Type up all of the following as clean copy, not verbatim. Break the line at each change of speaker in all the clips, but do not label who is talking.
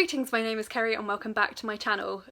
Greetings, my name is Kerry and welcome back to my channel.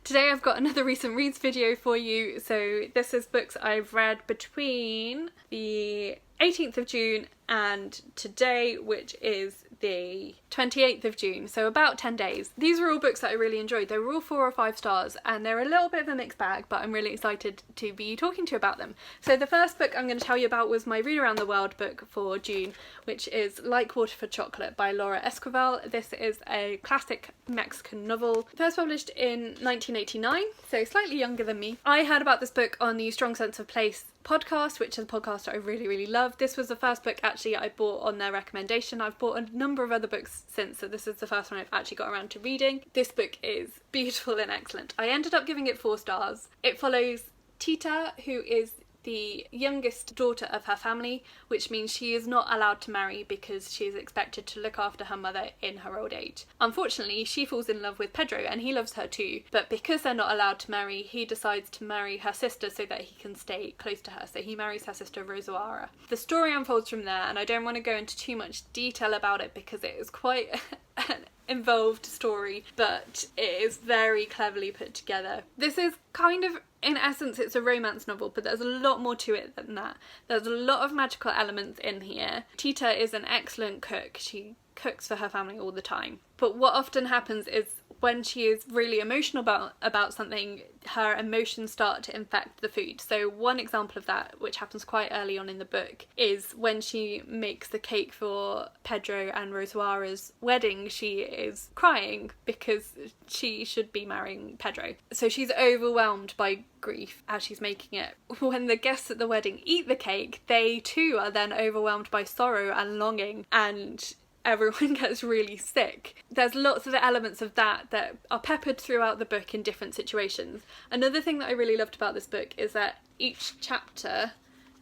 Today I've got another recent reads video for you. So this is books I've read between the 18th of June and today, which is the 28th of June, so about 10 days. These were all books that I really enjoyed. They were all 4 or 5 stars and they're a little bit of a mixed bag, but I'm really excited to be talking to you about them. So the first book I'm going to tell you about was my Read Around the World book for June, which is Like Water for Chocolate by Lorde Esquivel. This is a classic Mexican novel, first published in 1989, so slightly younger than me. I heard about this book on the Strong Sense of Place podcast, which is a podcast I really love. This was the first book actually I bought on their recommendation. I've bought a number of other books since, so this is the first one I've actually got around to reading. This book is beautiful and excellent. I ended up giving it 4 stars. It follows Tita, who is the youngest daughter of her family, which means she is not allowed to marry because she is expected to look after her mother in her old age. Unfortunately, she falls in love with Pedro and he loves her too, but because they're not allowed to marry, he decides to marry her sister so that he can stay close to her. So he marries her sister Rosaura. The story unfolds from there, and I don't want to go into too much detail about it because it is quite an involved story, but it is very cleverly put together. This is kind of, in essence, it's a romance novel, but there's a lot more to it than that. There's a lot of magical elements in here. Tita is an excellent cook. She cooks for her family all the time. But what often happens is when she is really emotional about something, her emotions start to infect the food. So one example of that, which happens quite early on in the book, is when she makes the cake for Pedro and Rosaura's wedding, she is crying because she should be marrying Pedro. So she's overwhelmed by grief as she's making it. When the guests at the wedding eat the cake, they too are then overwhelmed by sorrow and longing, and everyone gets really sick. There's lots of elements of that are peppered throughout the book in different situations. Another thing that I really loved about this book is that each chapter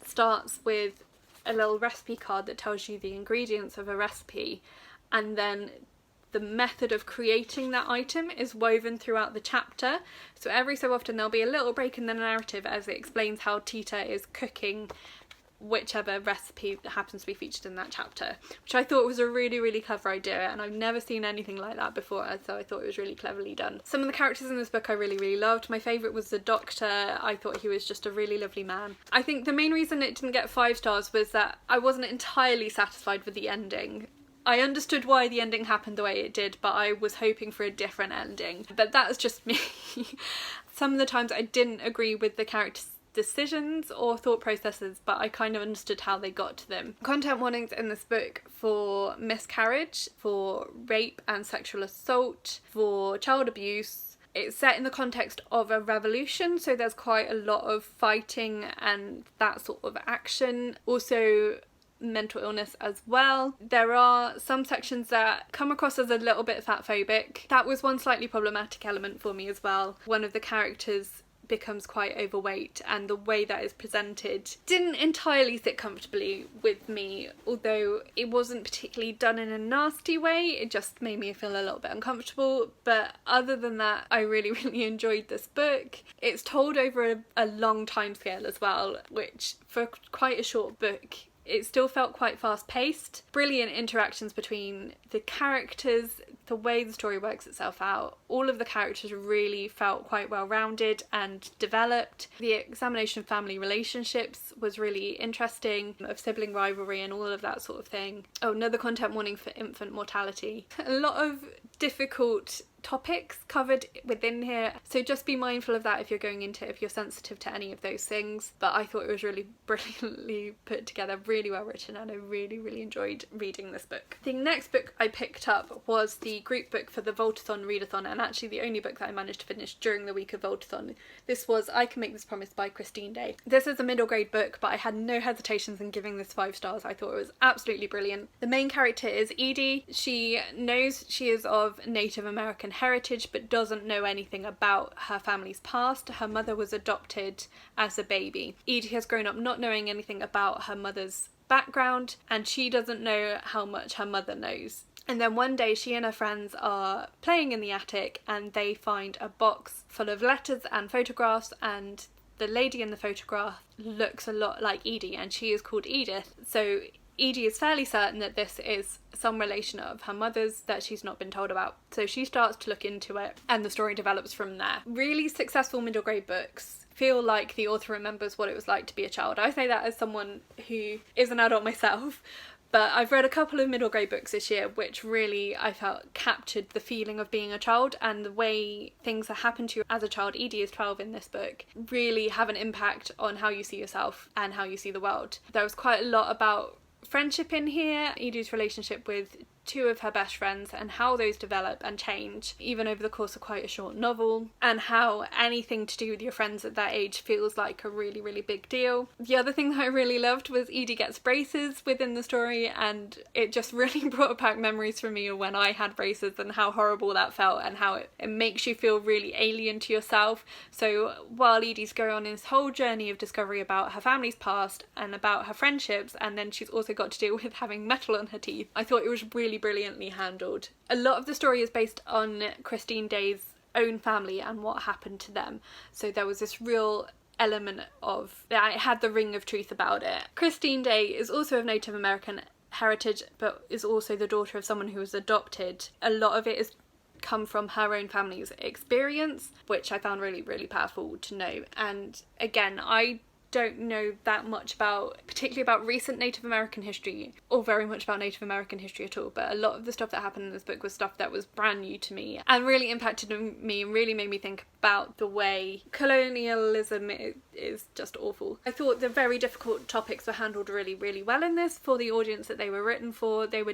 starts with a little recipe card that tells you the ingredients of a recipe, and then the method of creating that item is woven throughout the chapter. So every so often there'll be a little break in the narrative as it explains how Tita is cooking whichever recipe that happens to be featured in that chapter, which I thought was a really clever idea, and I've never seen anything like that before, so I thought it was really cleverly done. Some of the characters in this book I really loved. My favourite was the doctor. I thought he was just a really lovely man. I think the main reason it didn't get 5 stars was that I wasn't entirely satisfied with the ending. I understood why the ending happened the way it did, but I was hoping for a different ending. But that's just me. Some of the times I didn't agree with the characters' decisions or thought processes, but I kind of understood how they got to them. Content warnings in this book for miscarriage, for rape and sexual assault, for child abuse. It's set in the context of a revolution, so there's quite a lot of fighting and that sort of action. Also mental illness as well. There are some sections that come across as a little bit fatphobic. That was one slightly problematic element for me as well. One of the characters becomes quite overweight, and the way that is presented didn't entirely sit comfortably with me, although it wasn't particularly done in a nasty way. It just made me feel a little bit uncomfortable, but other than that I really enjoyed this book. It's told over a long time scale as well, which for quite a short book it still felt quite fast-paced. Brilliant interactions between the characters, the way the story works itself out. All of the characters really felt quite well-rounded and developed. The examination of family relationships was really interesting, of sibling rivalry and all of that sort of thing. Oh, another content warning for infant mortality. A lot of difficult topics covered within here, so just be mindful of that if you're sensitive to any of those things. But I thought it was really brilliantly put together, really well written, and I really enjoyed reading this book. The next book I picked up was the group book for the Voltathon Readathon, and actually the only book that I managed to finish during the week of Voltathon. This was I Can Make This Promise by Christine Day. This is a middle grade book, but I had no hesitations in giving this 5 stars. I thought it was absolutely brilliant. The main character is Edie. She knows she is of Native American heritage but doesn't know anything about her family's past. Her mother was adopted as a baby. Edie has grown up not knowing anything about her mother's background, and she doesn't know how much her mother knows. And then one day she and her friends are playing in the attic and they find a box full of letters and photographs, and the lady in the photograph looks a lot like Edie and she is called Edith. So Edie is fairly certain that this is some relation of her mother's that she's not been told about. So she starts to look into it and the story develops from there. Really successful middle grade books feel like the author remembers what it was like to be a child. I say that as someone who is an adult myself, but I've read a couple of middle grade books this year which really, I felt, captured the feeling of being a child, and the way things that happen to you as a child, Edie is 12 in this book, really have an impact on how you see yourself and how you see the world. There was quite a lot about friendship in here, Edie's relationship with two of her best friends and how those develop and change even over the course of quite a short novel, and how anything to do with your friends at that age feels like a really, really big deal. The other thing that I really loved was Edie gets braces within the story, and it just really brought back memories for me of when I had braces and how horrible that felt, and how it makes you feel really alien to yourself. So while Edie's going on this whole journey of discovery about her family's past and about her friendships, and then she's also got to deal with having metal on her teeth, I thought it was really brilliantly handled. A lot of the story is based on Christine Day's own family and what happened to them, so there was this real element of that, it had the ring of truth about it. Christine Day is also of Native American heritage, but is also the daughter of someone who was adopted. A lot of it is come from her own family's experience, which I found really, really powerful to know. And again, I don't know that much about, particularly about recent Native American history, or very much about Native American history at all, but a lot of the stuff that happened in this book was stuff that was brand new to me and really impacted me and really made me think about the way colonialism is just awful. I thought the very difficult topics were handled really, really well in this for the audience that they were written for. It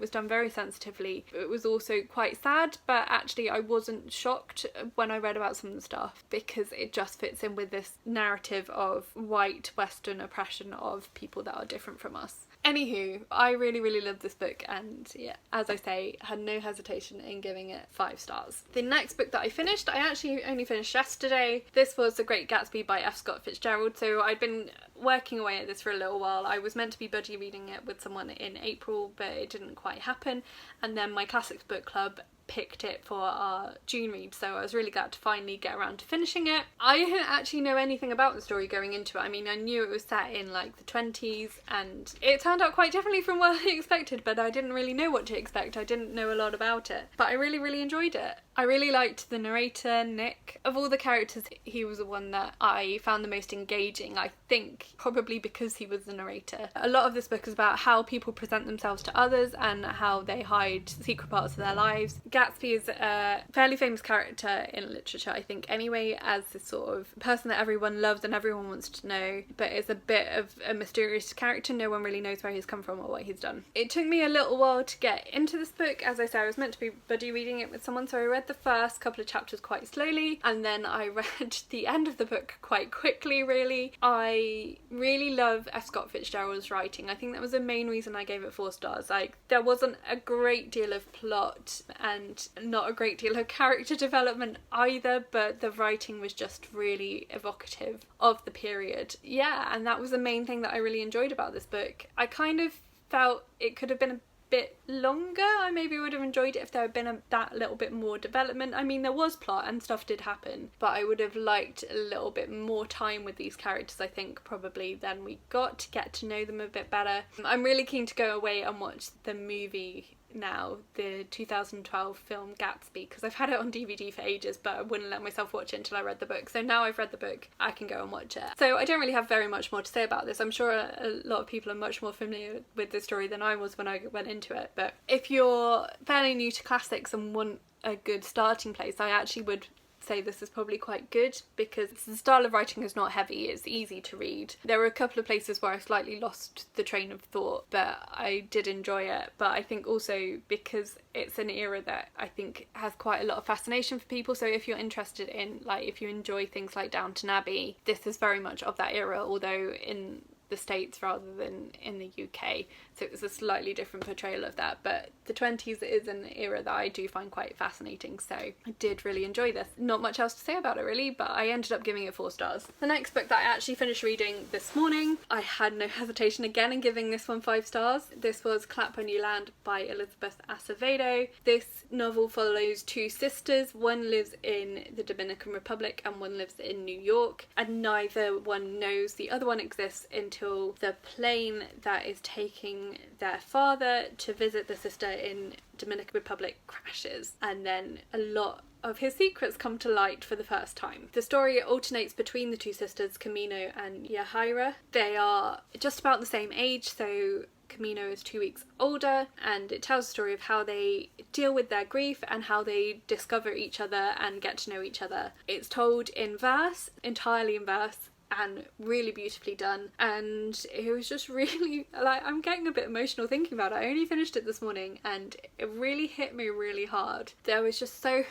was done very sensitively. It was also quite sad, but actually I wasn't shocked when I read about some of the stuff, because it just fits in with this narrative of white Western oppression of people that are different from us. Anywho, I really, really loved this book, and yeah, as I say, had no hesitation in giving it 5 stars. The next book that I finished, I actually only finished yesterday. This was The Great Gatsby by F. Scott Fitzgerald. So I'd been working away at this for a little while. I was meant to be buddy reading it with someone in April, but it didn't quite happen, and then my classics book club picked it for our June read, so I was really glad to finally get around to finishing it. I didn't actually know anything about the story going into it. I mean, I knew it was set in like the 20s, and it turned out quite differently from what I expected, but I didn't really know what to expect. I didn't know a lot about it, but I really, really enjoyed it. I really liked the narrator, Nick. Of all the characters, he was the one that I found the most engaging, I think probably because he was the narrator. A lot of this book is about how people present themselves to others and how they hide secret parts of their lives. Gatsby is a fairly famous character in literature, I think, anyway, as this sort of person that everyone loves and everyone wants to know, but is a bit of a mysterious character. No one really knows where he's come from or what he's done. It took me a little while to get into this book. As I said, I was meant to be buddy reading it with someone, so I read the first couple of chapters quite slowly, and then I read the end of the book quite quickly, really. I really love F. Scott Fitzgerald's writing. I think that was the main reason I gave it 4 stars. Like, there wasn't a great deal of plot and not a great deal of character development either, but the writing was just really evocative of the period. Yeah, and that was the main thing that I really enjoyed about this book. I kind of felt it could have been a bit longer. I maybe would have enjoyed it if there had been that little bit more development. I mean, there was plot and stuff did happen, but I would have liked a little bit more time with these characters, I think, probably, than we got to get to know them a bit better. I'm really keen to go away and watch the movie now, the 2012 film Gatsby, because I've had it on DVD for ages, but I wouldn't let myself watch it until I read the book. So now I've read the book, I can go and watch it. So I don't really have very much more to say about this. I'm sure a lot of people are much more familiar with this story than I was when I went into it, but if you're fairly new to classics and want a good starting place, I actually would say this is probably quite good, because the style of writing is not heavy, it's easy to read. There were a couple of places where I slightly lost the train of thought, but I did enjoy it. But I think also because it's an era that I think has quite a lot of fascination for people, so if you're interested in, like, if you enjoy things like Downton Abbey, this is very much of that era, although in the States rather than in the UK, so it was a slightly different portrayal of that. But the 20s is an era that I do find quite fascinating, so I did really enjoy this. Not much else to say about it really, but I ended up giving it 4 stars. The next book that I actually finished reading this morning, I had no hesitation again in giving this one 5 stars. This was Clap When You Land by Elizabeth Acevedo. This novel follows 2 sisters. One lives in the Dominican Republic and one lives in New York, and neither one knows the other one exists until until the plane that is taking their father to visit the sister in Dominican Republic crashes, and then a lot of his secrets come to light for the first time. The story alternates between the two sisters, Camino and Yahaira. They are just about the same age, so Camino is 2 weeks older, and it tells the story of how they deal with their grief and how they discover each other and get to know each other. It's told in verse, entirely in verse, and really beautifully done, and it was just really, like, I'm getting a bit emotional thinking about it. I only finished it this morning and it really hit me really hard. There was just so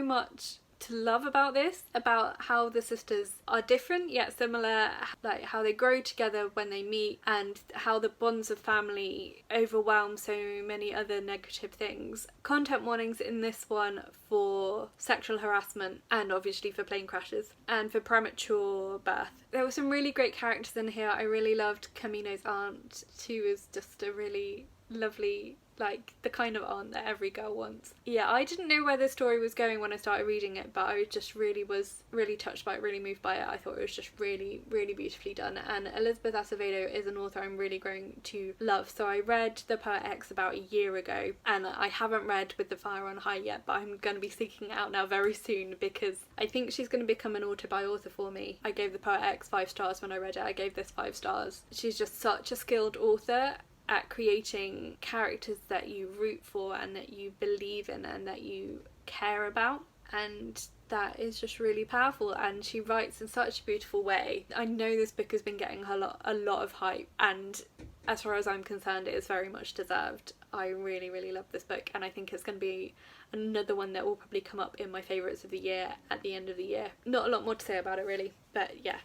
much to love about this, about how the sisters are different yet similar, like how they grow together when they meet, and how the bonds of family overwhelm so many other negative things. Content warnings in this one for sexual harassment, and obviously for plane crashes, and for premature birth. There were some really great characters in here. I really loved Camino's aunt. She was just a really lovely, like, the kind of aunt that every girl wants. Yeah, I didn't know where the story was going when I started reading it, but I just really was really touched by it, really moved by it. I thought it was just really, really beautifully done, and Elizabeth Acevedo is an author I'm really growing to love. So I read The Poet X about a year ago, and I haven't read With the Fire on High yet, but I'm going to be seeking it out now very soon, because I think she's going to become an author for me. I gave The Poet X 5 stars when I read it. I gave this 5 stars. She's just such a skilled author at creating characters that you root for and that you believe in and that you care about, and that is just really powerful, and she writes in such a beautiful way. I know this book has been getting a lot of hype, and as far as I'm concerned it is very much deserved. I really, really love this book, and I think it's going to be another one that will probably come up in my favourites of the year at the end of the year. Not a lot more to say about it really, but yeah,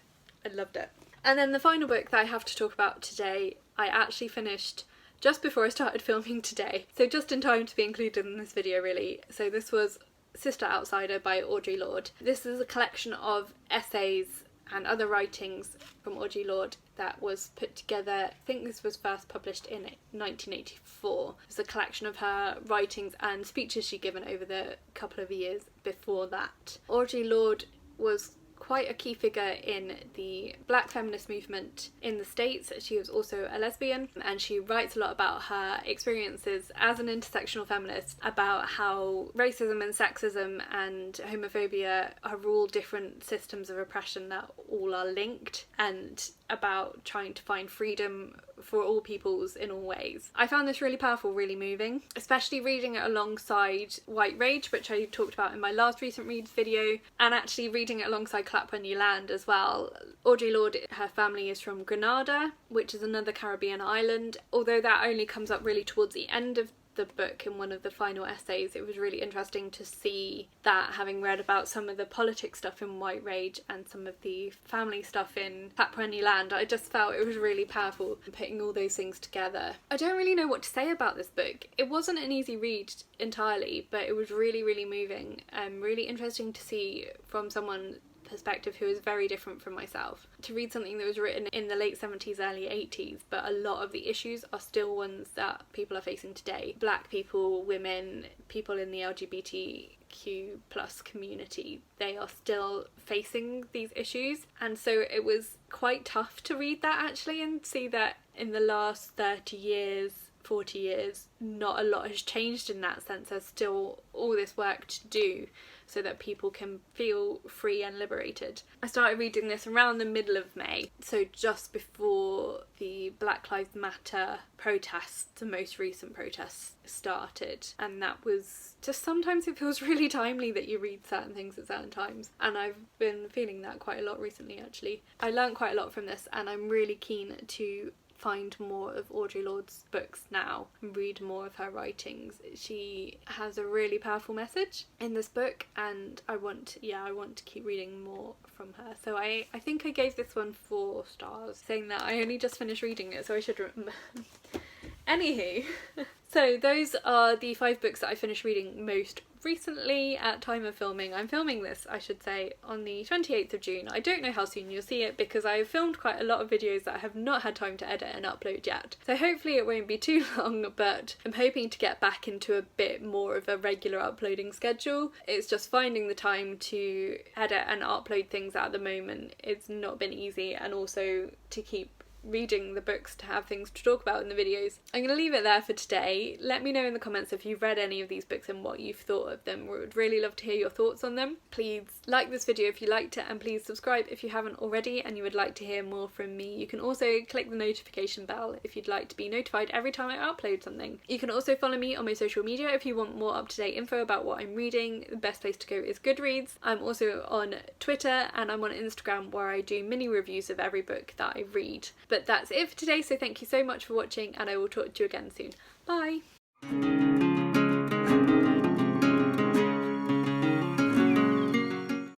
I loved it. And then the final book that I have to talk about today, I actually finished just before I started filming today, so just in time to be included in this video really. So this was Sister Outsider by Audre Lorde. This is a collection of essays and other writings from Audre Lorde that was put together. I think this was first published in 1984. It's a collection of her writings and speeches she'd given over the couple of years before that. Audre Lorde was quite a key figure in the black feminist movement in the States. She was also a lesbian, and she writes a lot about her experiences as an intersectional feminist, about how racism and sexism and homophobia are all different systems of oppression that all are linked, and about trying to find freedom for all peoples in all ways. I found this really powerful, really moving, especially reading it alongside White Rage, which I talked about in my last recent reads video, and actually reading it alongside Clap When You Land as well. Audre Lorde, her family is from Grenada, which is another Caribbean island, although that only comes up really towards the end of the book in one of the final essays. It was really interesting to see that, having read about some of the politics stuff in White Rage and some of the family stuff in Clap When You Land. I just felt it was really powerful putting all those things together. I don't really know what to say about this book. It wasn't an easy read entirely, but it was really, really moving and really interesting to see from someone perspective who is very different from myself, to read something that was written in the late 70s, early 80s, but a lot of the issues are still ones that people are facing today. Black people, women, people in the LGBTQ plus community, they are still facing these issues, and so it was quite tough to read that actually and see that in the last 30 years, 40 years, not a lot has changed in that sense. There's still all this work to do so that people can feel free and liberated. I started reading this around the middle of May, so just before the Black Lives Matter protests, the most recent protests, started, and that was just, sometimes it feels really timely that you read certain things at certain times, and I've been feeling that quite a lot recently actually. I learned quite a lot from this, and I'm really keen to find more of Audre Lorde's books now and read more of her writings. She has a really powerful message in this book, and I want to keep reading more from her. So I think I gave this one 4 stars, saying that I only just finished reading it, so I should remember. Anywho, so those are the 5 books that I finished reading most recently at time of filming. I'm filming this, I should say, on the 28th of June. I don't know how soon you'll see it because I've filmed quite a lot of videos that I have not had time to edit and upload yet. So hopefully it won't be too long, but I'm hoping to get back into a bit more of a regular uploading schedule. It's just finding the time to edit and upload things at the moment. It's not been easy, and also to keep reading the books to have things to talk about in the videos. I'm going to leave it there for today. Let me know in the comments if you've read any of these books and what you've thought of them. We would really love to hear your thoughts on them. Please like this video if you liked it, and please subscribe if you haven't already and you would like to hear more from me. You can also click the notification bell if you'd like to be notified every time I upload something. You can also follow me on my social media if you want more up-to-date info about what I'm reading. The best place to go is Goodreads. I'm also on Twitter and I'm on Instagram, where I do mini reviews of every book that I read. But that's it for today, so thank you so much for watching and I will talk to you again soon. Bye!